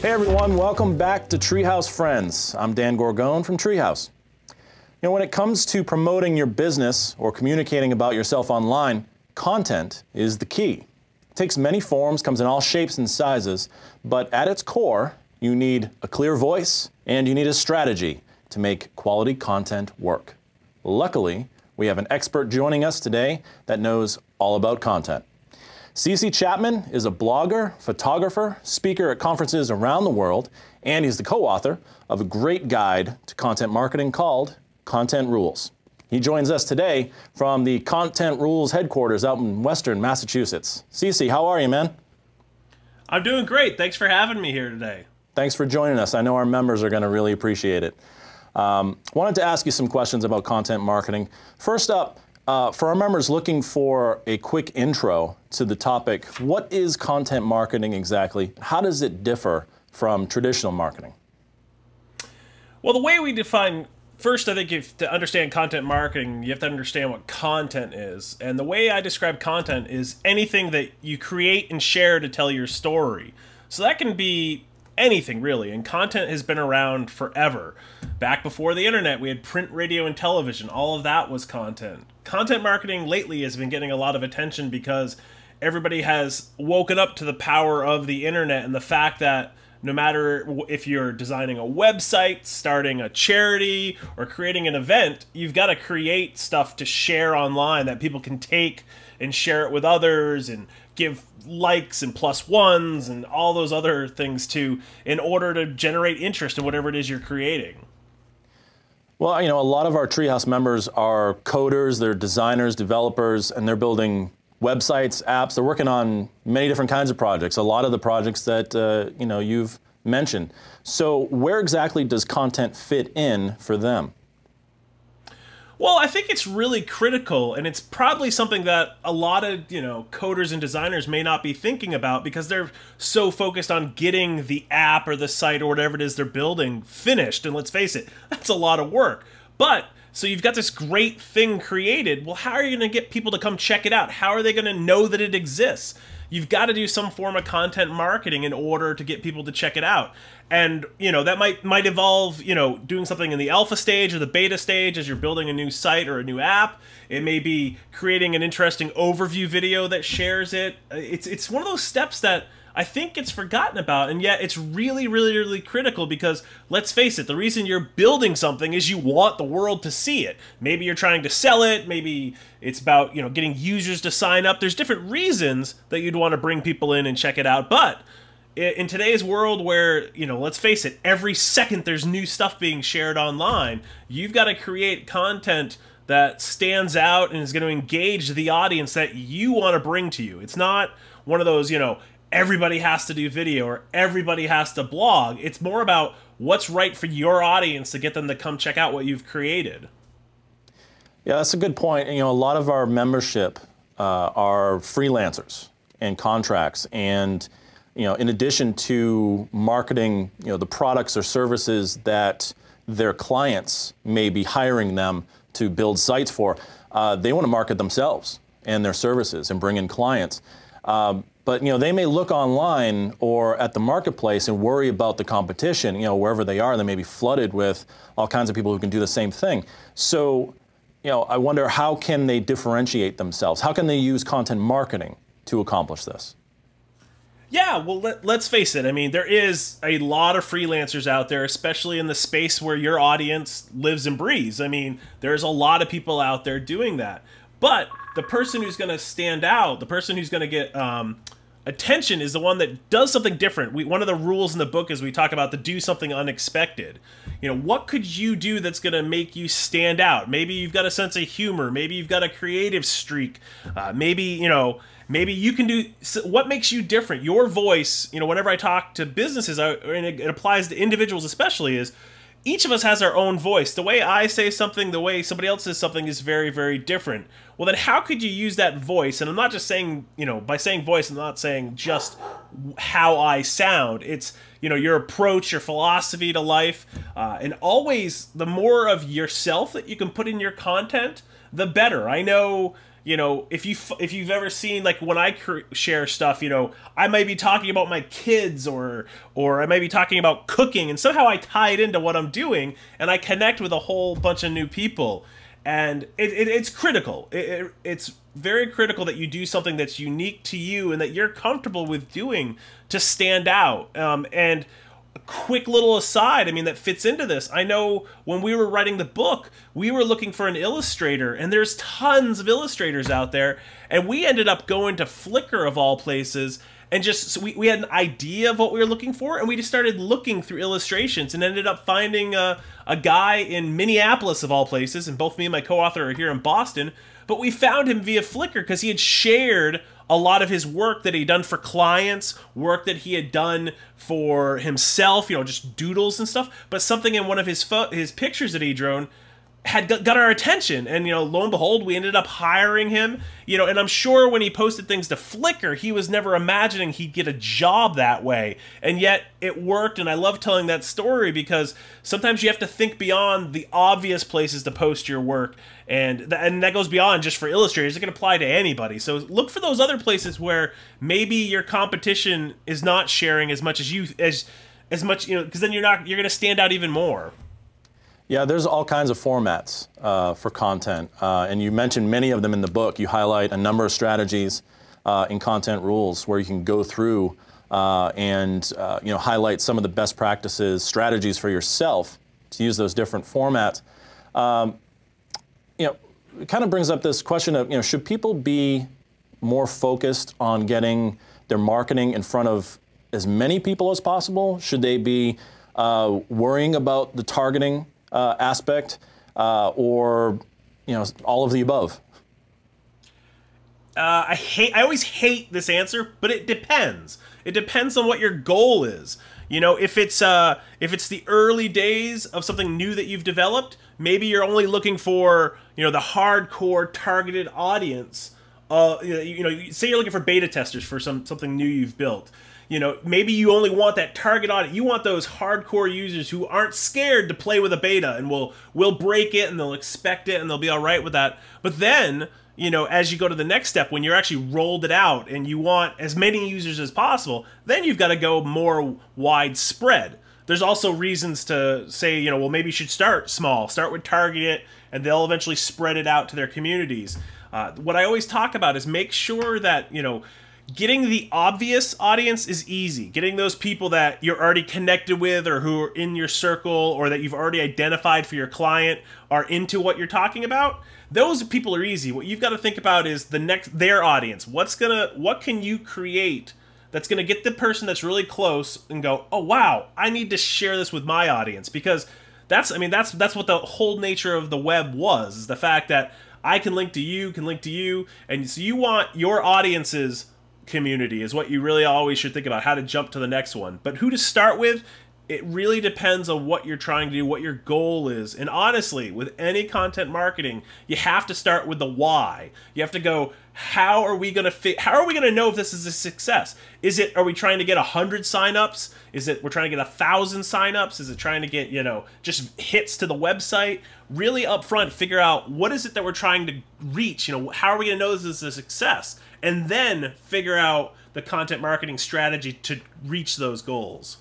Hey everyone, welcome back to Treehouse Friends. I'm Dan Gorgone from Treehouse. When it comes to promoting your business or communicating about yourself online, content is the key. It takes many forms, comes in all shapes and sizes, but at its core, you need a clear voice and you need a strategy to make quality content work. Luckily, we have an expert joining us today that knows all about content. Chapman is a blogger, photographer, speaker at conferences around the world, and he's the co-author of a great guide to content marketing called Content Rules. He joins us today from the Content Rules headquarters out in Western Massachusetts. Cece, how are you, man? I'm doing great. Thanks for having me here today. Thanks for joining us. I know our members are going to really appreciate it. Wanted to ask you some questions about content marketing. First up, for our members looking for a quick intro to the topic, what is content marketing exactly? How does it differ from traditional marketing? Well, the way we define, first, I think to understand content marketing, you have to understand what content is. And the way I describe content is anything that you create and share to tell your story. So that can be anything, really, and content has been around forever. Back before the internet, we had print, radio, and television. All of that was content. Content marketing lately has been getting a lot of attention because everybody has woken up to the power of the internet and the fact that no matter if you're designing a website, starting a charity, or creating an event, you've got to create stuff to share online that people can take and share it with others and give likes and plus ones and all those other things to in order to generate interest in whatever it is you're creating. Well, a lot of our Treehouse members are coders, they're designers, developers, and they're building websites, apps. They're working on many different kinds of projects, a lot of the projects that you've mentioned. So where exactly does content fit in for them? Well, I think it's really critical, and it's probably something that a lot of, coders and designers may not be thinking about because they're so focused on getting the app or the site or whatever it is they're building finished. And let's face it, that's a lot of work. But so you've got this great thing created. Well, how are you going to get people to come check it out? How are they going to know that it exists? You've got to do some form of content marketing in order to get people to check it out. And, that might involve, doing something in the alpha stage or the beta stage as you're building a new site or a new app. It may be creating an interesting overview video that shares it. It's one of those steps that I think gets forgotten about, and yet it's really, really, really critical because, let's face it, the reason you're building something is you want the world to see it. Maybe you're trying to sell it, maybe it's about, getting users to sign up. There's different reasons that you'd want to bring people in and check it out, but in today's world where, let's face it, every second there's new stuff being shared online, you've got to create content that stands out and is going to engage the audience that you want to bring to you. It's not one of those, everybody has to do video or everybody has to blog. It's more about what's right for your audience to get them to come check out what you've created. Yeah, that's a good point. A lot of our membership are freelancers and contracts, and in addition to marketing, the products or services that their clients may be hiring them to build sites for, they want to market themselves and their services and bring in clients. But they may look online or at the marketplace and worry about the competition. Wherever they are, they may be flooded with all kinds of people who can do the same thing. So, I wonder, how can they differentiate themselves? How can they use content marketing to accomplish this? Yeah, well, let's face it. I mean, there is a lot of freelancers out there, especially in the space where your audience lives and breathes. I mean, there's a lot of people out there doing that. But the person who's going to stand out, the person who's going to get attention is the one that does something different. One of the rules in the book is we talk about to do something unexpected. What could you do that's going to make you stand out? Maybe you've got a sense of humor. Maybe you've got a creative streak. Maybe you can do what makes you different. Your voice, whenever I talk to businesses, and it applies to individuals especially, is each of us has our own voice. The way I say something, the way somebody else says something is very, very different. Well, then how could you use that voice? And I'm not just saying, by saying voice, I'm not saying just how I sound. It's, your approach, your philosophy to life. And always, the more of yourself that you can put in your content, the better. I know, you know, if you've ever seen, like, when I share stuff, you know, I might be talking about my kids, or I might be talking about cooking, and somehow I tie it into what I'm doing, and I connect with a whole bunch of new people. And it's critical. It's very critical that you do something that's unique to you and that you're comfortable with doing to stand out. And a quick little aside, I mean, that fits into this. I know when we were writing the book, we were looking for an illustrator, and there's tons of illustrators out there. And we ended up going to Flickr, of all places, and just, so we had an idea of what we were looking for, and we just started looking through illustrations and ended up finding a guy in Minneapolis, of all places, and both me and my co-author are here in Boston, but we found him via Flickr because he had shared a lot of his work that he'd done for clients, work that he had done for himself, you know, just doodles and stuff, but something in one of his pictures that he'd drawn had got our attention, and, you know, lo and behold, we ended up hiring him, you know. And I'm sure when he posted things to Flickr, he was never imagining he'd get a job that way, and yet it worked. And I love telling that story because sometimes you have to think beyond the obvious places to post your work, and that goes beyond just for illustrators. It can apply to anybody. So look for those other places where maybe your competition is not sharing as much as much, you know, because then you're going to stand out even more. Yeah, there's all kinds of formats for content, and you mentioned many of them in the book. You highlight a number of strategies in Content Rules where you can go through and you know, highlight some of the best practices, strategies for yourself to use those different formats. You know, it kind of brings up this question of, you know, should people be more focused on getting their marketing in front of as many people as possible? Should they be worrying about the targeting aspect, or, you know, all of the above? I always hate this answer, but it depends. It depends on what your goal is. You know, if it's the early days of something new that you've developed, maybe you're only looking for, you know, the hardcore targeted audience. You know, say you're looking for beta testers for something new you've built. You know, maybe you only want that target audience. You want those hardcore users who aren't scared to play with a beta and will break it, and they'll expect it, and they'll be all right with that. But then, you know, as you go to the next step, when you're actually rolled it out and you want as many users as possible, then you've got to go more widespread. There's also reasons to say, you know, well, maybe you should start small, start with target it, and they'll eventually spread it out to their communities. What I always talk about is make sure that, you know, getting the obvious audience is easy. Getting those people that you're already connected with, or who are in your circle, or that you've already identified for your client are into what you're talking about, those people are easy. What you've got to think about is their audience. What can you create that's gonna get the person that's really close and go, oh wow, I need to share this with my audience? Because that's what the whole nature of the web was, is the fact that I can link to you, and so you want your audience's community is what you really always should think about, how to jump to the next one. But who to start with, it really depends on what you're trying to do, what your goal is. And honestly, with any content marketing, you have to start with the why. You have to go, how are we going to know if this is a success? Are we trying to get 100 signups? We're trying to get 1,000 signups? Is it trying to get, you know, just hits to the website? Really upfront, figure out what is it that we're trying to reach? You know, how are we going to know this is a success? And then figure out the content marketing strategy to reach those goals.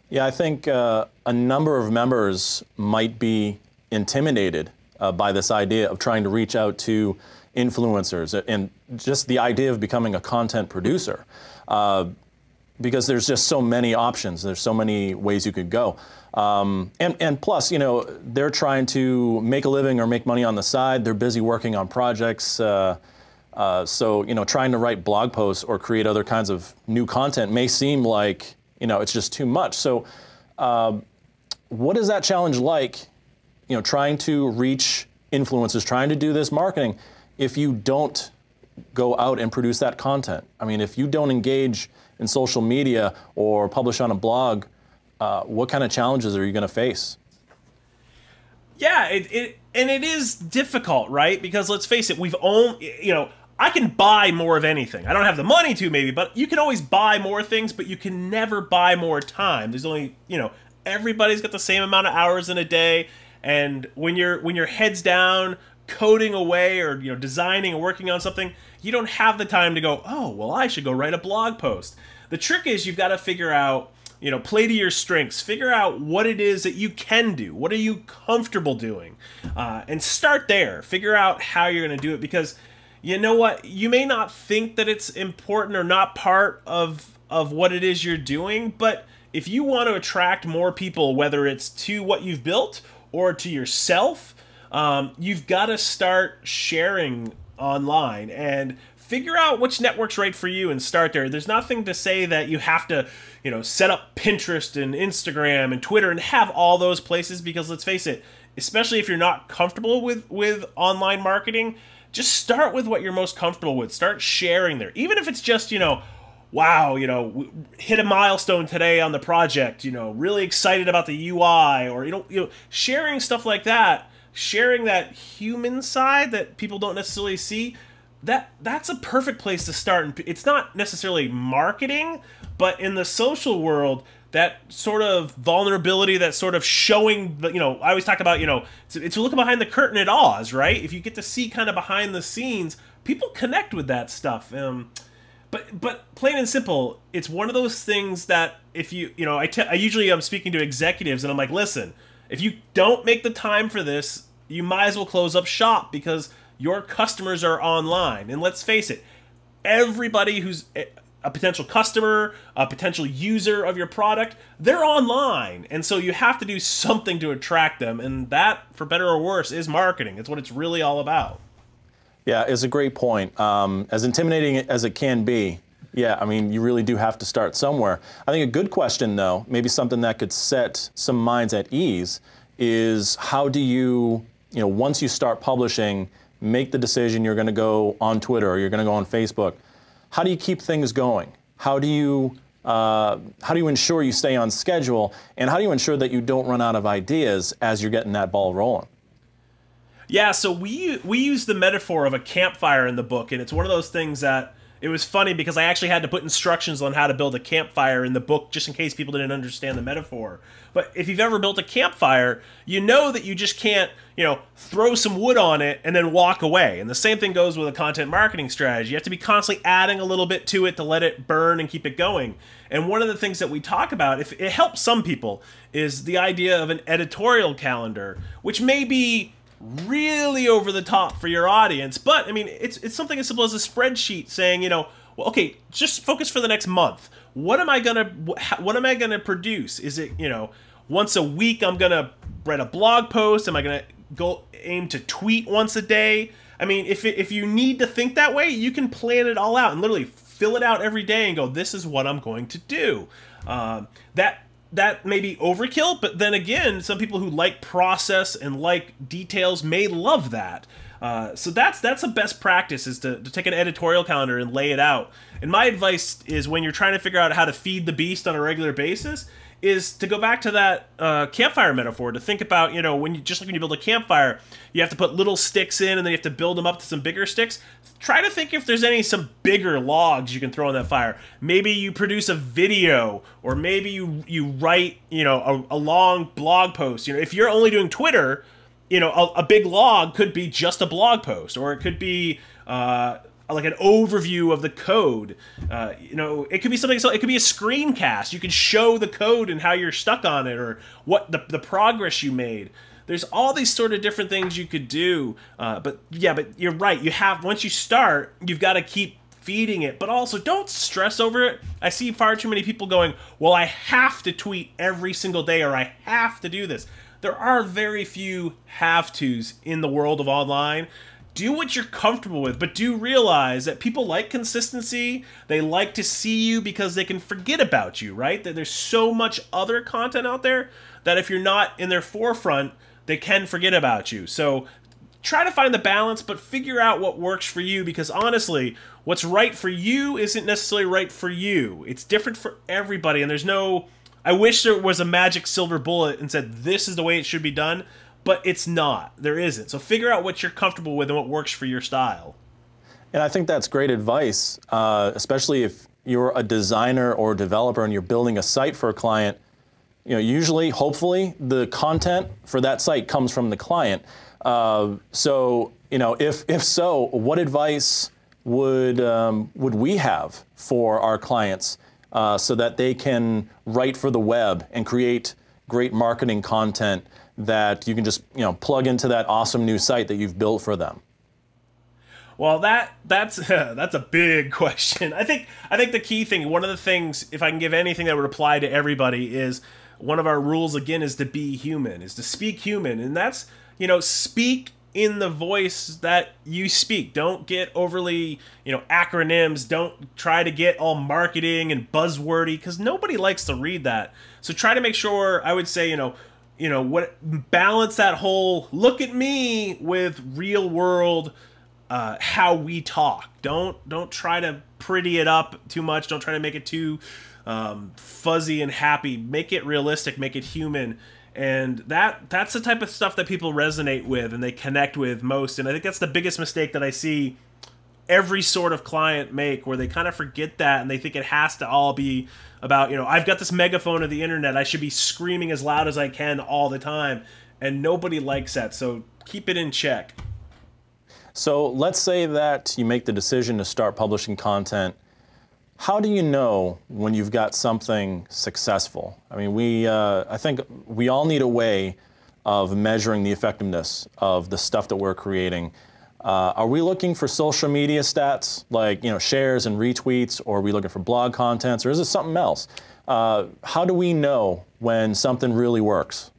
Yeah, I think a number of members might be intimidated by this idea of trying to reach out to influencers and just the idea of becoming a content producer, because there's just so many options. There's so many ways you could go. And plus, you know, they're trying to make a living or make money on the side. They're busy working on projects. So, you know, trying to write blog posts or create other kinds of new content may seem like, you know, it's just too much. So what is that challenge like, you know, trying to reach influencers, trying to do this marketing, if you don't go out and produce that content? I mean, if you don't engage in social media or publish on a blog, what kind of challenges are you going to face? Yeah, it is difficult, right? Because let's face it, you know, I can buy more of anything. I don't have the money to, maybe, but you can always buy more things, but you can never buy more time. There's only, you know, everybody's got the same amount of hours in a day, and when your head's down, coding away or designing or working on something, you don't have the time to go, oh, well, I should go write a blog post. The trick is you've got to figure out, play to your strengths. Figure out what it is that you can do. What are you comfortable doing? And start there. Figure out how you're going to do it, because you know what? You may not think that it's important or not part of what it is you're doing, but if you want to attract more people, whether it's to what you've built or to yourself, you've got to start sharing online and figure out which network's right for you and start there. There's nothing to say that you have to, set up Pinterest and Instagram and Twitter and have all those places, because let's face it, especially if you're not comfortable with online marketing, just start with what you're most comfortable with. Start sharing there. Even if it's just, wow, hit a milestone today on the project, really excited about the UI, or, sharing stuff like that, sharing that human side that people don't necessarily see, that's a perfect place to start. And it's not necessarily marketing, but in the social world, that sort of vulnerability, that sort of showing, I always talk about, it's looking behind the curtain at Oz, right? If you get to see kind of behind the scenes, people connect with that stuff. But plain and simple, it's one of those things that if I usually am speaking to executives and I'm like, listen, if you don't make the time for this, you might as well close up shop, because your customers are online. And let's face it, everybody who's a potential customer, a potential user of your product, they're online. And so you have to do something to attract them. And that, for better or worse, is marketing. It's what it's really all about. Yeah, it's a great point. As intimidating as it can be, yeah, I mean, you really do have to start somewhere. I think a good question, though, maybe something that could set some minds at ease, is how do you, once you start publishing, make the decision you're going to go on Twitter or you're going to go on Facebook, how do you keep things going? How do you ensure you stay on schedule, and how do you ensure that you don't run out of ideas as you're getting that ball rolling? Yeah, so we use the metaphor of a campfire in the book, and it's one of those things that it was funny because I actually had to put instructions on how to build a campfire in the book just in case people didn't understand the metaphor. But if you've ever built a campfire, you know that you just can't, throw some wood on it and then walk away. And the same thing goes with a content marketing strategy. You have to be constantly adding a little bit to it to let it burn and keep it going. And one of the things that we talk about, if it helps some people, is the idea of an editorial calendar, which may be really over the top for your audience, but I mean, it's something as simple as a spreadsheet saying, well, okay, just focus for the next month. What am I gonna produce? Is it, once a week I'm gonna write a blog post? Am I gonna go aim to tweet once a day? I mean, if you need to think that way, you can plan it all out and literally fill it out every day and go, this is what I'm going to do. That may be overkill, but then again, some people who like process and like details may love that. So that's a best practice, is to take an editorial calendar and lay it out. And my advice is, when you're trying to figure out how to feed the beast on a regular basis, is to go back to that campfire metaphor, to think about, just like when you build a campfire, you have to put little sticks in and then you have to build them up to some bigger sticks. Try to think if there's some bigger logs you can throw on that fire. Maybe you produce a video, or maybe you write, a long blog post. If you're only doing Twitter, a big log could be just a blog post, or it could be like an overview of the code. It could be something. So it could be a screencast. You can show the code and how you're stuck on it, or what the progress you made. There's all these sort of different things you could do. But you're right. Once you start, you've got to keep feeding it, but also don't stress over it. I see far too many people going, well, I have to tweet every single day, or I have to do this. There are very few have-tos in the world of online. Do what you're comfortable with, but do realize that people like consistency. They like to see you because they can forget about you, right? That there's so much other content out there that if you're not in their forefront, they can forget about you. So try to find the balance, but figure out what works for you, because honestly, what's right for you isn't necessarily right for you. It's different for everybody, and I wish there was a magic silver bullet and said, this is the way it should be done. But it's not. There isn't. So figure out what you're comfortable with and what works for your style. And I think that's great advice, especially if you're a designer or developer and you're building a site for a client. Usually, hopefully, the content for that site comes from the client. So if so, what advice would we have for our clients so that they can write for the web and create great marketing content that you can just plug into that awesome new site that you've built for them? Well, that's a big question. I think the key thing, one of the things, if I can give anything that would apply to everybody, is one of our rules again is to be human, is to speak human, and that's speak in the voice that you speak. Don't get overly acronyms. Don't try to get all marketing and buzzwordy, because nobody likes to read that. So try to make sure, I would say, balance that whole look at me with real world how we talk. Don't try to pretty it up too much. Don't try to make it too fuzzy and happy. Make it realistic. Make it human. And that's the type of stuff that people resonate with and they connect with most. And I think that's the biggest mistake that I see every sort of client make, where they kind of forget that and they think it has to all be about, I've got this megaphone of the internet, I should be screaming as loud as I can all the time. And nobody likes that. So keep it in check. So let's say that you make the decision to start publishing content. How do you know when you've got something successful? I mean, I think we all need a way of measuring the effectiveness of the stuff that we're creating. Are we looking for social media stats like shares and retweets, or are we looking for blog contents, or is it something else? How do we know when something really works?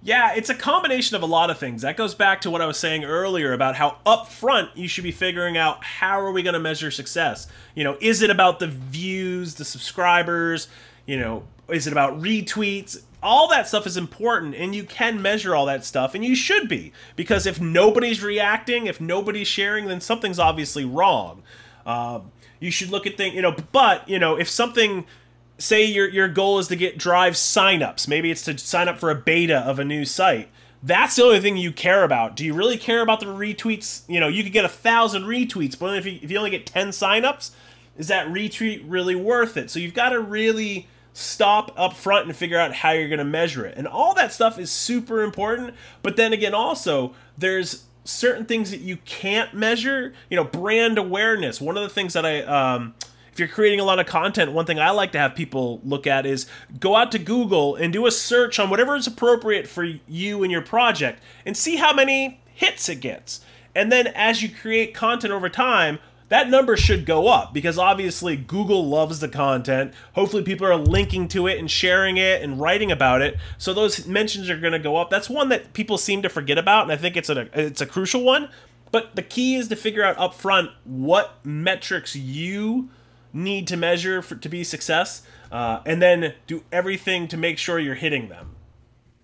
Yeah, it's a combination of a lot of things. That goes back to what I was saying earlier about how up front you should be figuring out, how are we going to measure success? Is it about the views, the subscribers? Is it about retweets? All that stuff is important, and you can measure all that stuff, and you should be, because if nobody's reacting, if nobody's sharing, then something's obviously wrong. You should look at things, but if something, say your goal is to get Drive signups, maybe it's to sign up for a beta of a new site. That's the only thing you care about. Do you really care about the retweets? You could get 1,000 retweets, but if you only get 10 signups, is that retweet really worth it? So you've got to really stop up front and figure out how you're going to measure it. And all that stuff is super important. But then again, also, there's certain things that you can't measure. Brand awareness. One of the things that if you're creating a lot of content, one thing I like to have people look at is go out to Google and do a search on whatever is appropriate for you and your project and see how many hits it gets. And then as you create content over time, that number should go up, because obviously Google loves the content. Hopefully people are linking to it and sharing it and writing about it. So those mentions are going to go up. That's one that people seem to forget about, and I think it's a crucial one. But the key is to figure out up front what metrics you need to measure to be success, and then do everything to make sure you're hitting them.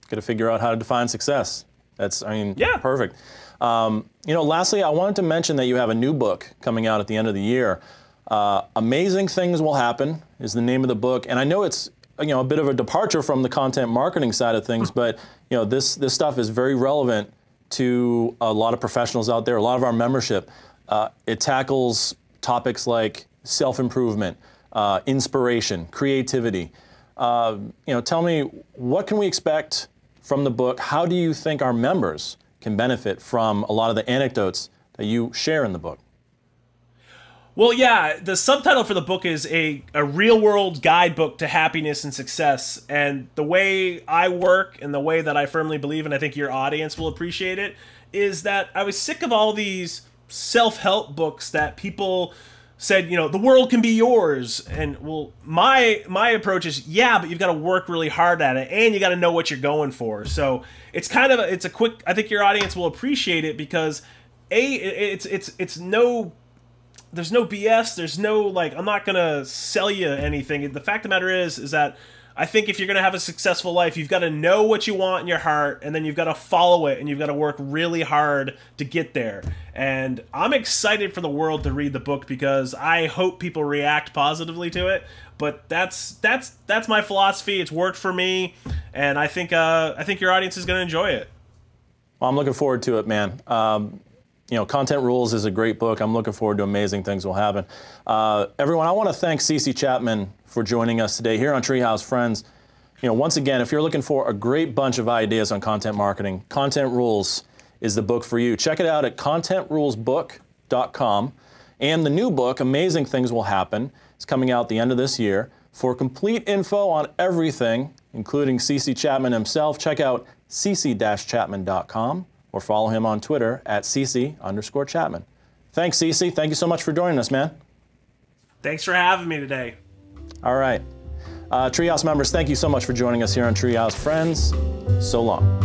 Got to figure out how to define success. Yeah. Perfect. Lastly, I wanted to mention that you have a new book coming out at the end of the year. Amazing Things Will Happen is the name of the book, and I know it's a bit of a departure from the content marketing side of things, but this stuff is very relevant to a lot of professionals out there, a lot of our membership. It tackles topics like self-improvement, inspiration, creativity. Tell me, what can we expect from the book? How do you think our members can benefit from a lot of the anecdotes that you share in the book? Well, yeah, the subtitle for the book is a real-world guidebook to happiness and success. And the way I work and the way that I firmly believe, and I think your audience will appreciate it, is that I was sick of all these self-help books that people said, the world can be yours. And well, my approach is, yeah, but you've got to work really hard at it, and you got to know what you're going for. So it's kind of it's a quick. I think your audience will appreciate it, because it's no. There's no BS. There's no I'm not gonna sell you anything. The fact of the matter is that I think if you're going to have a successful life, you've got to know what you want in your heart, and then you've got to follow it, and you've got to work really hard to get there. And I'm excited for the world to read the book, because I hope people react positively to it. But that's my philosophy. It's worked for me, and I think your audience is going to enjoy it. Well, I'm looking forward to it, man. Content Rules is a great book. I'm looking forward to Amazing Things Will Happen. Everyone, I want to thank CC Chapman for joining us today here on Treehouse Friends. Once again, if you're looking for a great bunch of ideas on content marketing, Content Rules is the book for you. Check it out at contentrulesbook.com. And the new book, Amazing Things Will Happen, is coming out the end of this year. For complete info on everything, including CC Chapman himself, check out cc-chapman.com or follow him on Twitter at cc_Chapman. Thanks, CC. Thank you so much for joining us, man. Thanks for having me today. All right. Treehouse members, thank you so much for joining us here on Treehouse Friends. So long.